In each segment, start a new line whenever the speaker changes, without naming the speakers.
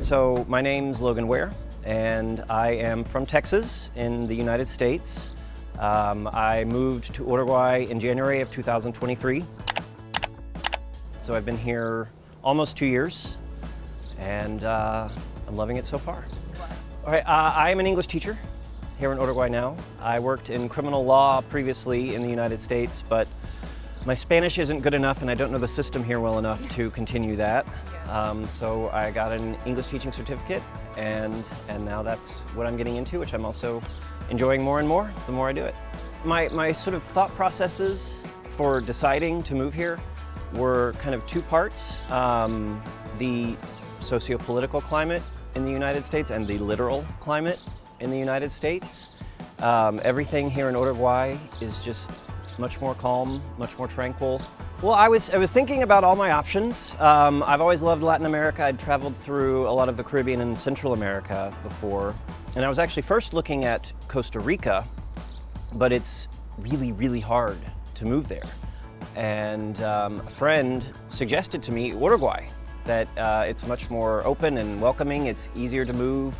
So my name's Logan Ware, and I am from Texas in the United States. I moved to Uruguay in January of 2023. So I've been here almost 2 years, and I'm loving it so far. All right, I am an English teacher here in Uruguay now. I worked in criminal law previously in the United States, but my Spanish isn't good enough and I don't know the system here well enough to continue that. So I got an English teaching certificate, and now that's what I'm getting into, which I'm also enjoying more and more the more I do it. My sort of thought processes for deciding to move here were kind of two parts. The socio-political climate in the United States and the literal climate in the United States. Everything here in Uruguay is just much more calm, much more tranquil. Well, I was thinking about all my options. I've always loved Latin America. I'd traveled through a lot of the Caribbean and Central America before. And I was actually first looking at Costa Rica, but it's really, really hard to move there. And a friend suggested to me Uruguay, that it's much more open and welcoming. It's easier to move.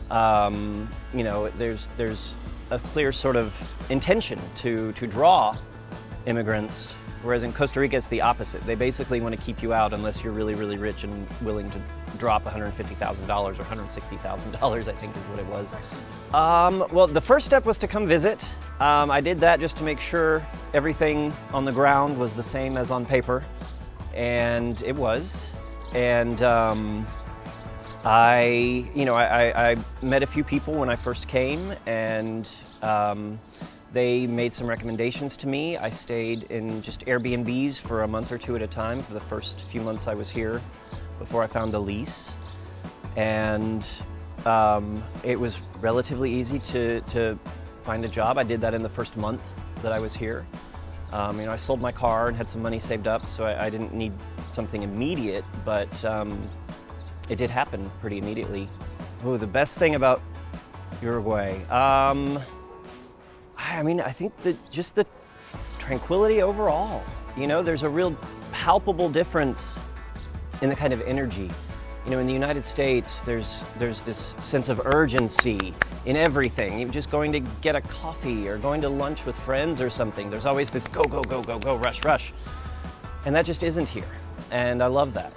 You know, there's a clear sort of intention to draw immigrants, whereas in Costa Rica it's the opposite. They basically want to keep you out unless you're really, really rich and willing to drop $150,000 or $160,000, I think is what it was. Well, the first step was to come visit. I did that just to make sure everything on the ground was the same as on paper, and it was. And I met a few people when I first came, and they made some recommendations to me. I stayed in just Airbnbs for a month or two at a time for the first few months I was here before I found a lease. And it was relatively easy to find a job. I did that in the first month that I was here. I sold my car and had some money saved up, so I didn't need something immediate, but it did happen pretty immediately. Oh, the best thing about Uruguay. I think just the tranquility overall. You know, there's a real palpable difference in the kind of energy. You know, in the United States, there's this sense of urgency in everything. You're just going to get a coffee or going to lunch with friends or something. There's always this go, go, go, go, go, rush, rush. And that just isn't here. And I love that.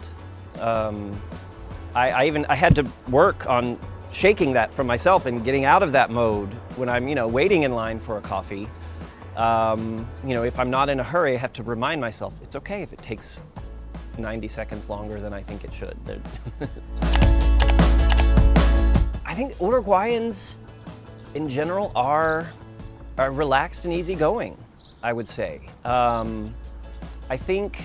I had to work on shaking that from myself and getting out of that mode when I'm, waiting in line for a coffee. If I'm not in a hurry, I have to remind myself, it's okay if it takes 90 seconds longer than I think it should. I think Uruguayans in general are relaxed and easygoing, I would say. I think,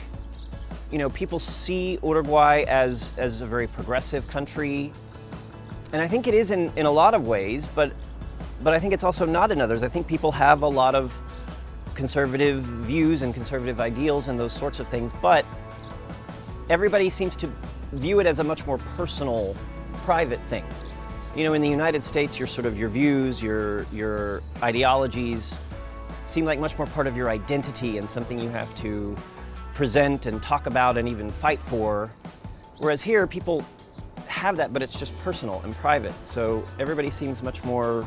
people see Uruguay as a very progressive country, and I think it is in a lot of ways, but I think it's also not in others. I think people have a lot of conservative views and conservative ideals and those sorts of things, but everybody seems to view it as a much more personal, private thing. In the United States, your views, your ideologies seem like much more part of your identity and something you have to present and talk about and even fight for. Whereas here, people have that, but it's just personal and private. So everybody seems much more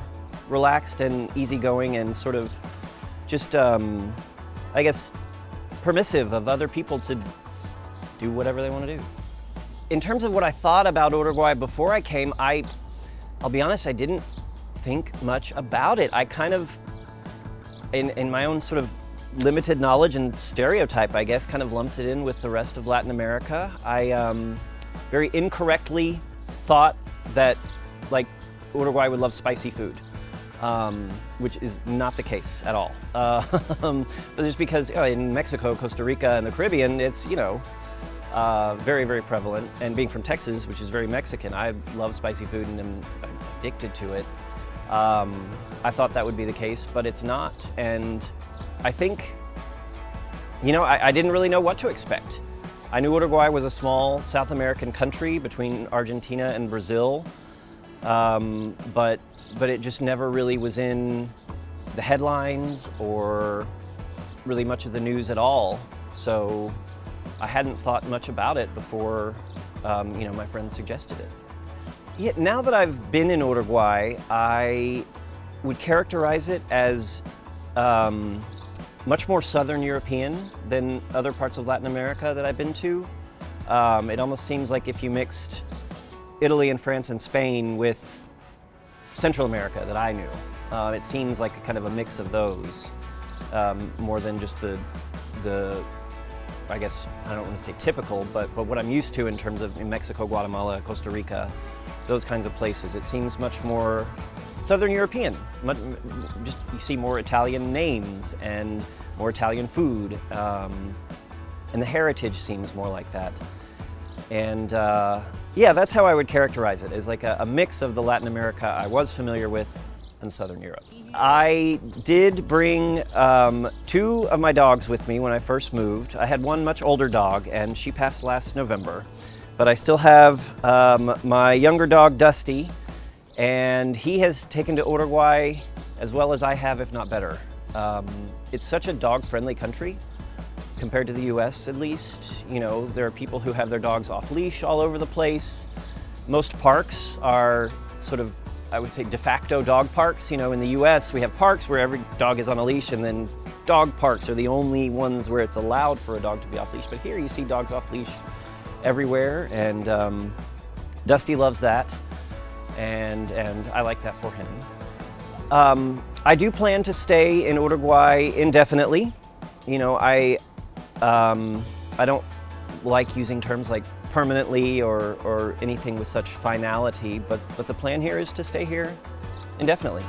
relaxed and easygoing and sort of just, permissive of other people to do whatever they want to do. In terms of what I thought about Uruguay before I came, I'll be honest, I didn't think much about it. I kind of, in my own sort of limited knowledge and stereotype, I guess, kind of lumped it in with the rest of Latin America. I very incorrectly thought that, Uruguay would love spicy food, which is not the case at all. But just because in Mexico, Costa Rica, and the Caribbean, it's, very, very prevalent. And being from Texas, which is very Mexican, I love spicy food and I'm addicted to it. I thought that would be the case, but it's not. And I think, I didn't really know what to expect. I knew Uruguay was a small South American country between Argentina and Brazil, but it just never really was in the headlines or really much of the news at all. So I hadn't thought much about it before, my friends suggested it. Yeah, now that I've been in Uruguay, I would characterize it as much more Southern European than other parts of Latin America that I've been to. It almost seems like if you mixed Italy and France and Spain with Central America that I knew. It seems like a kind of a mix of those, more than just the I guess, I don't want to say typical, but what I'm used to in terms of in Mexico, Guatemala, Costa Rica, those kinds of places. It seems much more Southern European. Just you see more Italian names and more Italian food, and the heritage seems more like that. And yeah, that's how I would characterize it, as like a mix of the Latin America I was familiar with and Southern Europe. I did bring 2 of my dogs with me when I first moved. I had one much older dog, and she passed last November. But I still have my younger dog, Dusty, and he has taken to Uruguay as well as I have, if not better. It's such a dog-friendly country, compared to the US at least. You know, there are people who have their dogs off leash all over the place. Most parks are sort of, I would say, de facto dog parks. You know, in the US we have parks where every dog is on a leash, and then dog parks are the only ones where it's allowed for a dog to be off leash. But here you see dogs off leash everywhere, and Dusty loves that, and I like that for him. I do plan to stay in Uruguay indefinitely. You know, I don't like using terms like permanently or anything with such finality, but the plan here is to stay here indefinitely.